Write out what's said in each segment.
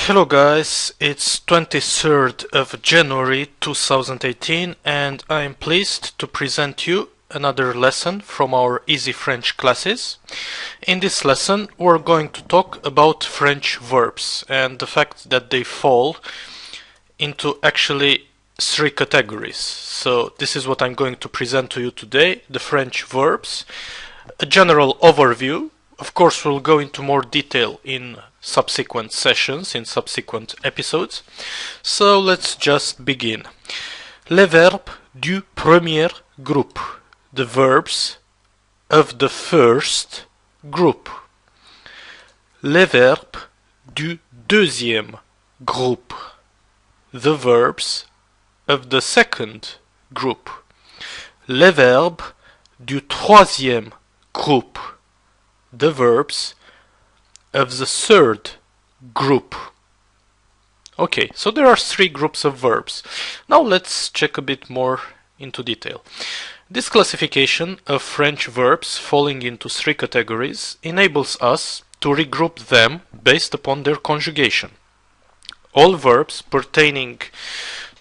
Hello guys, it's 23rd of January 2018 and I am pleased to present you another lesson from our Easy French classes. In this lesson we're going to talk about French verbs and the fact that they fall into actually three categories. So this is what I'm going to present to you today, the French verbs, a general overview. Of course, we'll go into more detail in subsequent sessions, in subsequent episodes. So let's just begin. Les verbes du premier groupe. The verbs of the first group. Les verbes du deuxième groupe. The verbs of the second group. Les verbes du troisième groupe. The verbs of the third group. Okay, so there are three groups of verbs. Now let's check a bit more into detail. This classification of French verbs falling into three categories enables us to regroup them based upon their conjugation. All verbs pertaining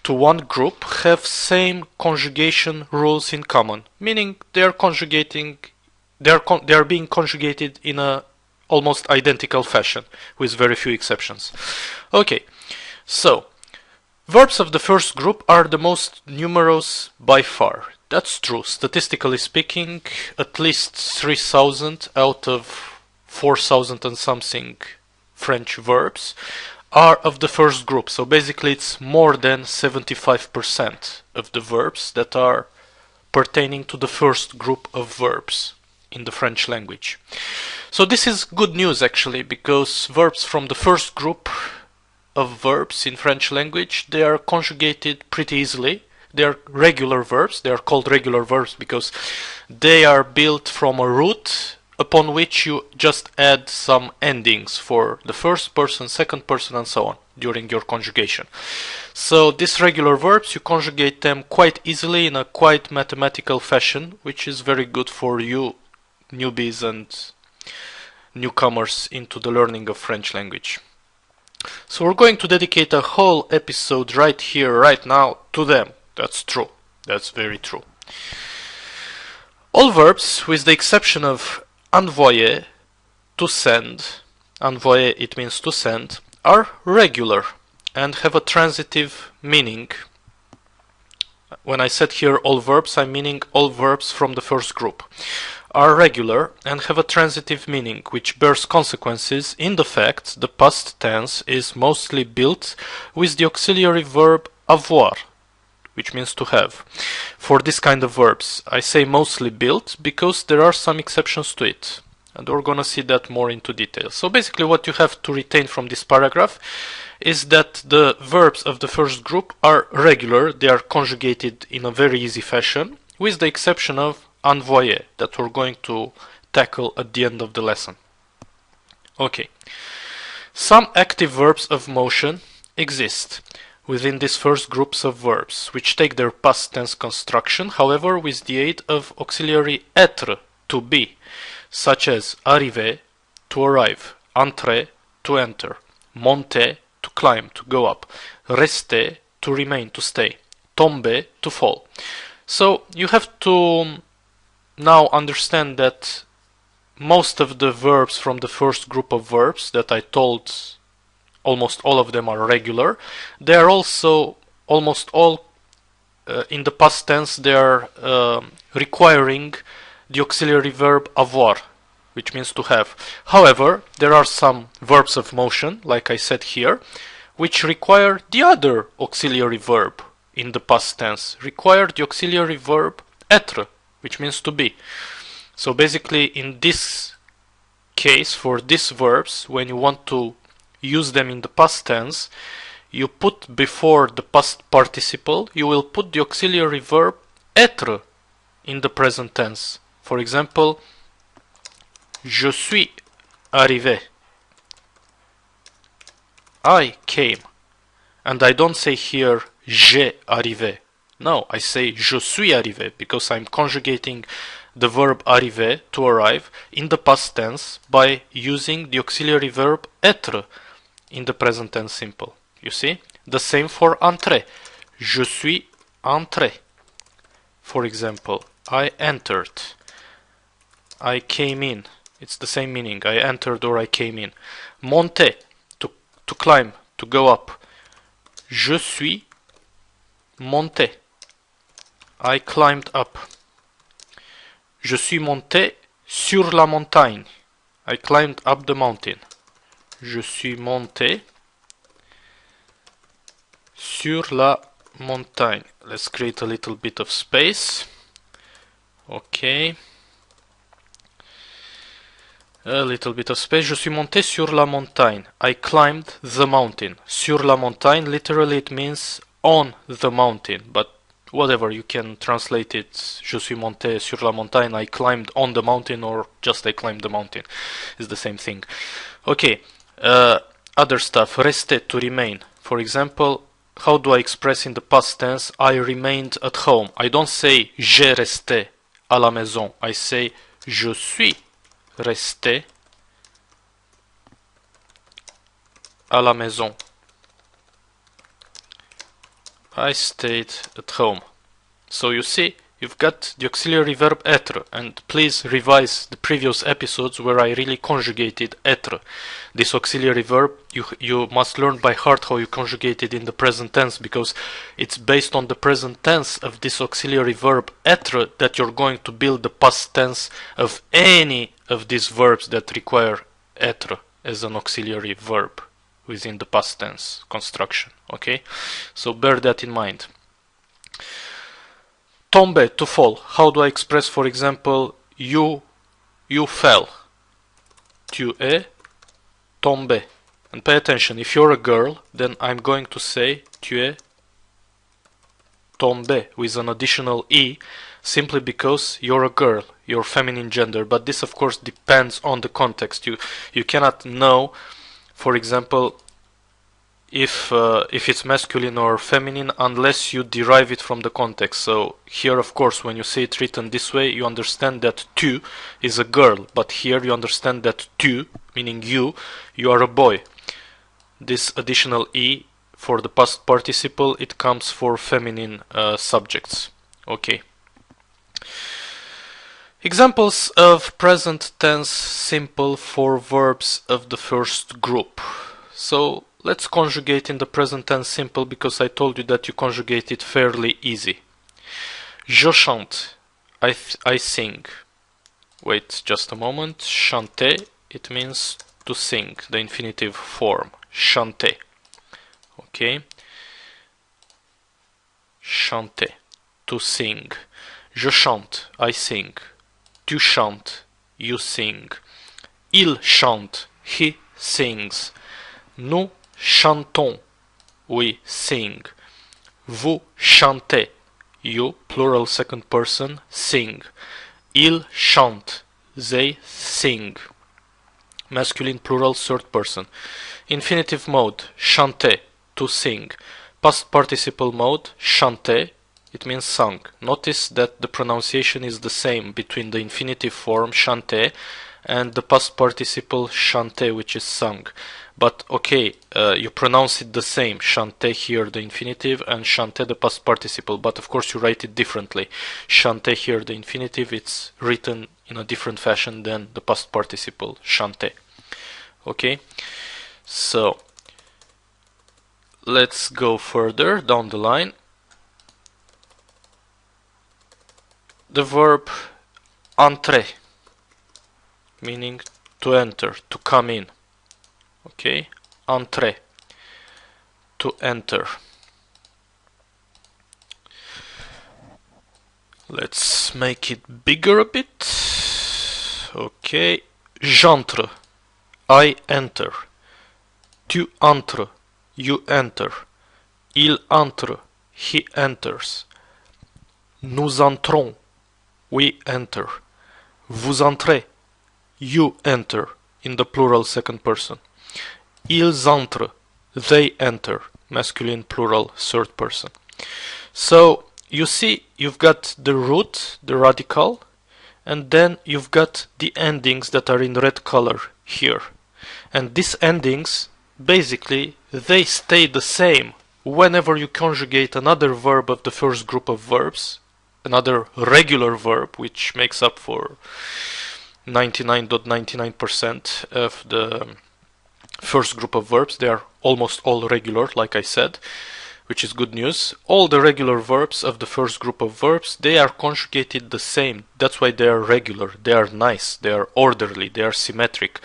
to one group have same conjugation rules in common, meaning they are being conjugated in a almost identical fashion, with very few exceptions. Okay, so verbs of the first group are the most numerous by far. That's true. Statistically speaking, at least 3,000 out of 4,000 and something French verbs are of the first group. So basically it's more than 75% of the verbs that are pertaining to the first group of verbs in the French language. So this is good news actually, because verbs from the first group of verbs in French language, they are conjugated pretty easily. They are regular verbs. They are called regular verbs because they are built from a root upon which you just add some endings for the first person, second person, and so on during your conjugation. So these regular verbs, you conjugate them quite easily in a quite mathematical fashion, which is very good for you newbies and newcomers into the learning of French language. So we're going to dedicate a whole episode right here, right now, to them. That's true. That's very true. All verbs, with the exception of envoyer, to send, envoyer it means to send, are regular and have a transitive meaning. When I said here all verbs, I'm meaning all verbs from the first group. Are regular and have a transitive meaning, which bears consequences in the fact the past tense is mostly built with the auxiliary verb avoir, which means to have. For this kind of verbs, I say mostly built because there are some exceptions to it, and we're gonna see that more into detail. So basically what you have to retain from this paragraph is that the verbs of the first group are regular, they are conjugated in a very easy fashion, with the exception of envoyer, that we're going to tackle at the end of the lesson. Okay. Some active verbs of motion exist within these first groups of verbs, which take their past tense construction, however, with the aid of auxiliary être, to be, such as arriver, to arrive, entrer, to enter, monter, to climb, to go up, rester, to remain, to stay, tomber, to fall. So you have to now understand that most of the verbs from the first group of verbs that I told, almost all of them are regular. They are also almost all in the past tense. They are requiring the auxiliary verb avoir, which means to have. However, there are some verbs of motion, like I said here, which require the other auxiliary verb in the past tense, require the auxiliary verb être, which means to be. So basically in this case, for these verbs, when you want to use them in the past tense, you put before the past participle, you will put the auxiliary verb être in the present tense. For example, je suis arrivé. I came. And I don't say here j'ai arrivé. No, I say je suis arrivé because I'm conjugating the verb arriver, to arrive, in the past tense by using the auxiliary verb être in the present tense simple. You see? The same for entrer. Je suis entré. For example, I entered. I came in. It's the same meaning. I entered or I came in. Monter, to climb, to go up. Je suis monté. I climbed up. Je suis monté sur la montagne. I climbed up the mountain. Je suis monté sur la montagne. Let's create a little bit of space. Okay. A little bit of space. Je suis monté sur la montagne. I climbed the mountain. Sur la montagne, literally it means on the mountain, but whatever, you can translate it. Je suis monté sur la montagne. I climbed on the mountain, or just I climbed the mountain. It's the same thing. Okay. Other stuff. Rester, to remain. For example, how do I express in the past tense? I remained at home. I don't say j'ai resté à la maison. I say je suis resté à la maison. I stayed at home. So you see, you've got the auxiliary verb être, and please revise the previous episodes where I really conjugated être. This auxiliary verb, you must learn by heart how you conjugate it in the present tense, because it's based on the present tense of this auxiliary verb être that you're going to build the past tense of any of these verbs that require être as an auxiliary verb within the past tense construction. Okay, so bear that in mind. Tomber, to fall. How do I express, for example, you fell? Tu es tombé. And pay attention, if you're a girl, then I'm going to say tu es tombé with an additional e, simply because you're a girl, you're feminine gender. But this, of course, depends on the context. You cannot know, for example, if it's masculine or feminine unless you derive it from the context. So here, of course, when you see it written this way, you understand that tu is a girl, but here you understand that tu, meaning you are a boy. This additional e for the past participle, it comes for feminine subjects. Okay. Examples of present tense simple for verbs of the first group. So let's conjugate in the present tense simple, because I told you that you conjugate it fairly easy. Je chante, I sing. Wait just a moment. Chanter, it means to sing, the infinitive form. Chanter. Okay. Chanter, to sing. Je chante, I sing. Tu chantes, you sing. Il chante, he sings. Nous chantons, we sing. Vous chantez, you, plural second person, sing. Ils chantent, they sing. Masculine plural third person. Infinitive mode, chanter, to sing. Past participle mode, chanter, it means sung. Notice that the pronunciation is the same between the infinitive form, chanter, and the past participle, chanter, which is sung. But okay, you pronounce it the same, chanter here the infinitive and chanter the past participle, but of course you write it differently. Chanter here the infinitive, it's written in a different fashion than the past participle, chanter. Okay, so let's go further down the line. The verb entrer, meaning to enter, to come in. Okay, entrer, to enter. Let's make it bigger a bit. Okay, j'entre, I enter. Tu entres, you enter. Il entre, he enters. Nous entrons, we enter. Vous entrez, you enter, in the plural second person. Ils entrent, they enter, masculine plural third person. So you see, you've got the root, the radical, and then you've got the endings that are in red color here. And these endings, basically they stay the same whenever you conjugate another verb of the first group of verbs, another regular verb, which makes up for 99.99% of the first group of verbs. They are almost all regular, like I said, which is good news. All the regular verbs of the first group of verbs, they are conjugated the same. That's why they are regular, they are nice, they are orderly, they are symmetric.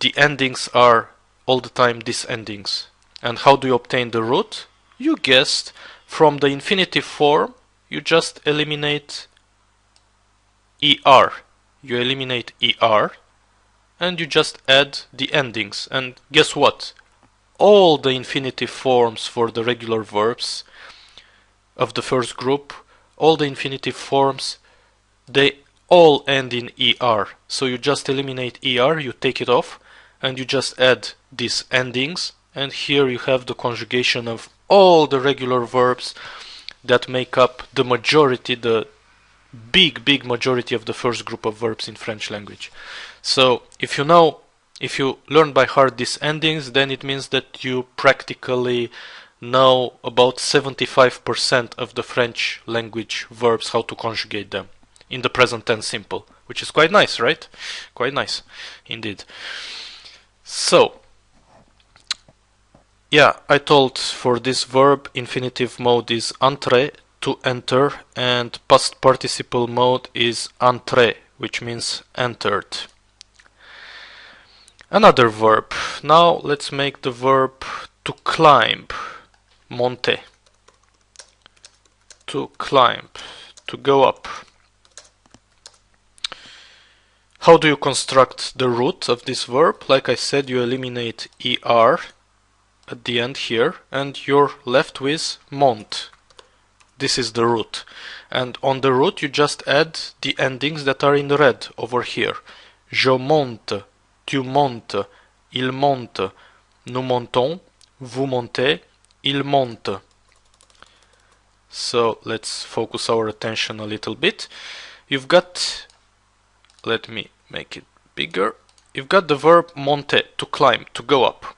The endings are all the time these endings. And how do you obtain the root? You guessed, from the infinitive form, you just eliminate ER. You eliminate ER, and you just add the endings. And guess what? All the infinitive forms for the regular verbs of the first group, all the infinitive forms, they all end in ER. So you just eliminate ER, you take it off, and you just add these endings, and here you have the conjugation of all the regular verbs that make up the majority, the big majority of the first group of verbs in French language. So if you learn by heart these endings, then it means that you practically know about 75% of the French language verbs, how to conjugate them in the present tense simple, which is quite nice, right? Quite nice indeed. So yeah, I told for this verb infinitive mode is entrer, to enter, and past participle mode is entré, which means entered. Another verb. Now let's make the verb to climb, monter. To climb, to go up. How do you construct the root of this verb? Like I said, you eliminate ER at the end here, and you're left with mont. This is the root. And on the root you just add the endings that are in red over here. Je monte, tu montes, il monte, nous montons, vous montez, il monte. So let's focus our attention a little bit. You've got, let me make it bigger. You've got the verb monter, to climb, to go up.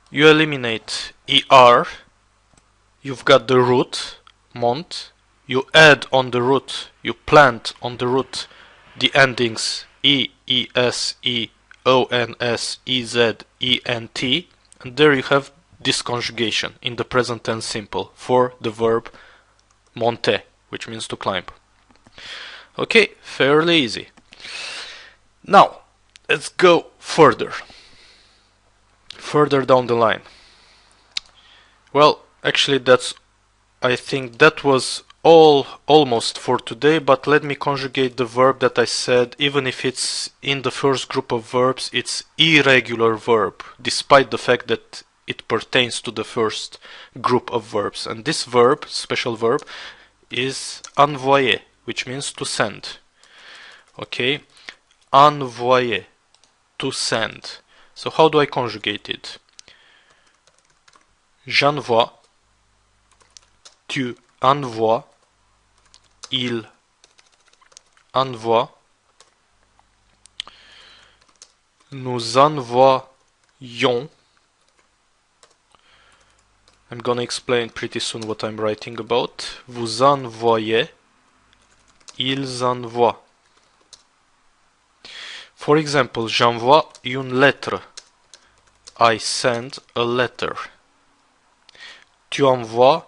You eliminate ER. You've got the root, mont. You add on the root, you plant on the root the endings E, ES, E, ONS, EZ, ENT, and there you have this conjugation in the present tense simple for the verb monter, which means to climb. Okay, fairly easy. Now, let's go further down the line. Well, actually I think that was all almost for today, but let me conjugate the verb that I said. Even if it's in the first group of verbs, it's irregular verb, despite the fact that it pertains to the first group of verbs. And this verb, special verb, is envoyer, which means to send. Okay, envoyer, to send. So how do I conjugate it? J'envoie, tu envoies, il envoie, nous envoyons. I'm gonna explain pretty soon what I'm writing about. Vous envoyez, ils envoient. For example, j'envoie une lettre. I send a letter. Tu envoies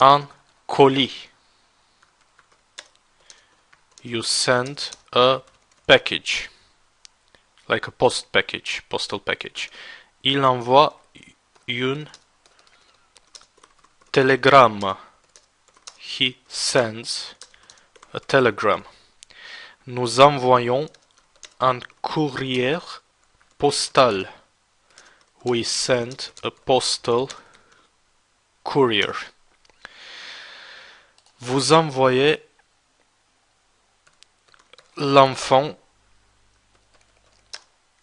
un colis. You send a package, like a postal package. Il envoie une télégramme. He sends a telegram. Nous envoyons un courrier postal. We send a postal courier. Vous envoyez l'enfant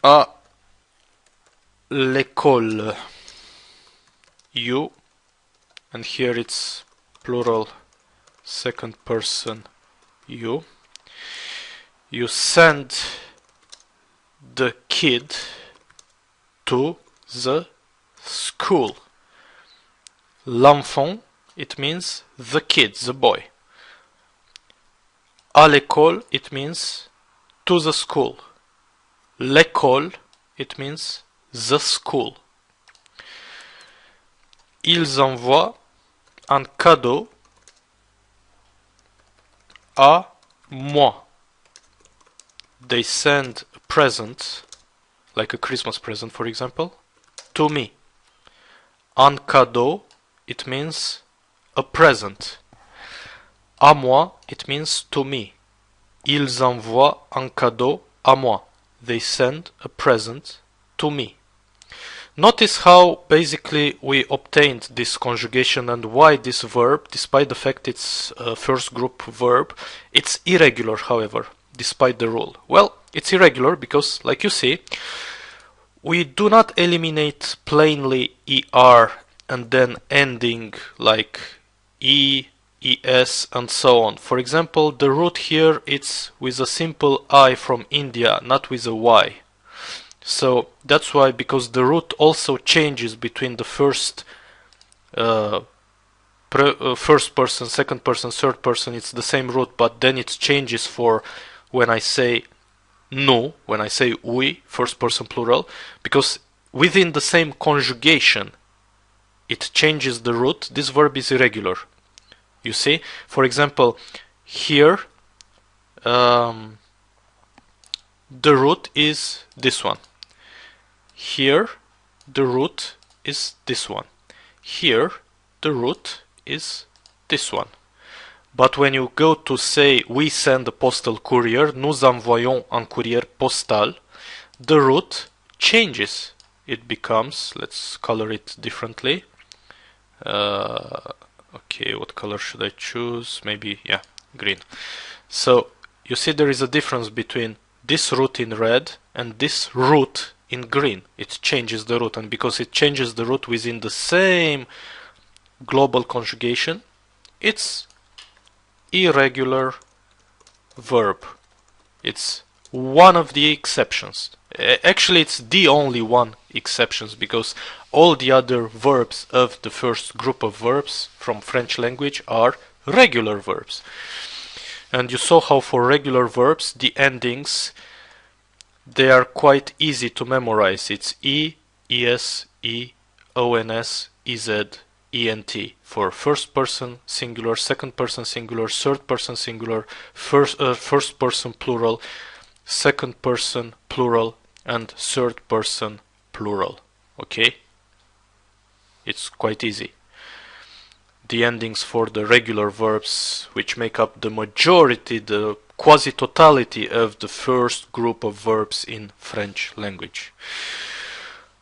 à l'école. You, and here it's plural, second person, you send the kid to the school. L'enfant, it means the kid, the boy. À l'école, it means to the school. L'école, it means the school. Ils envoient un cadeau à moi. They send a present, like a Christmas present for example, to me. Un cadeau, it means a present. À moi, it means to me. Ils envoient un cadeau à moi. They send a present to me. Notice how basically we obtained this conjugation and why this verb, despite the fact it's a first group verb, it's irregular, however, despite the rule. Well, it's irregular because, like you see, we do not eliminate plainly ER and then ending like E, ES and so on. For example, the root here it's with a simple I from India, not with a Y. So that's why, because the root also changes between the first person, second person, third person, it's the same root, but then it changes for when I say nous, when I say we, first person plural, because within the same conjugation it changes the root. This verb is irregular. You see, for example, here the root is this one. Here the root is this one. Here the root is this one. But when you go to say we send a postal courier, nous envoyons un courrier postal, the root changes. It becomes, let's color it differently. Okay, what color should I choose? Maybe, yeah, green. So you see there is a difference between this root in red and this root in green. It changes the root, and because it changes the root within the same global conjugation, it's irregular verb. It's one of the exceptions. Actually, it's the only one exception, because all the other verbs of the first group of verbs from French language are regular verbs. And you saw how for regular verbs the endings, they are quite easy to memorize. It's E, ES, E, ONS, EZ, ENT for first person singular, second person singular, third person singular, first person plural, second person plural, and third person plural. Okay? It's quite easy. The endings for the regular verbs, which make up the majority, the quasi-totality of the first group of verbs in French language.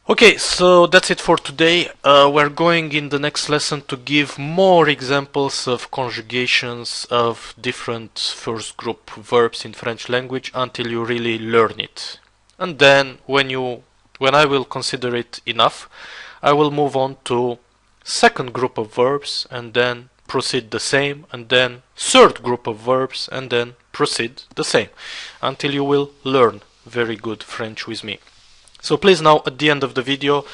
Okay, so that's it for today. We're going in the next lesson to give more examples of conjugations of different first group verbs in French language until you really learn it. And then when I will consider it enough, I will move on to second group of verbs and then proceed the same, and then third group of verbs and then proceed the same until you will learn very good French with me. So please now at the end of the video,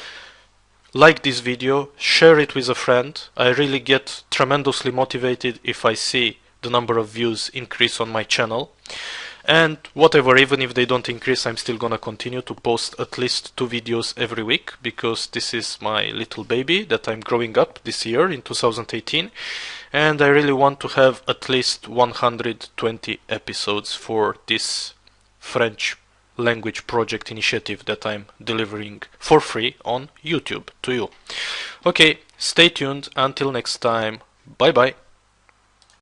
like this video, share it with a friend. I really get tremendously motivated if I see the number of views increase on my channel. And whatever, even if they don't increase, I'm still gonna continue to post at least 2 videos every week, because this is my little baby that I'm growing up this year in 2018, and I really want to have at least 120 episodes for this French language project initiative that I'm delivering for free on YouTube to you. Okay, stay tuned. Until next time, bye bye.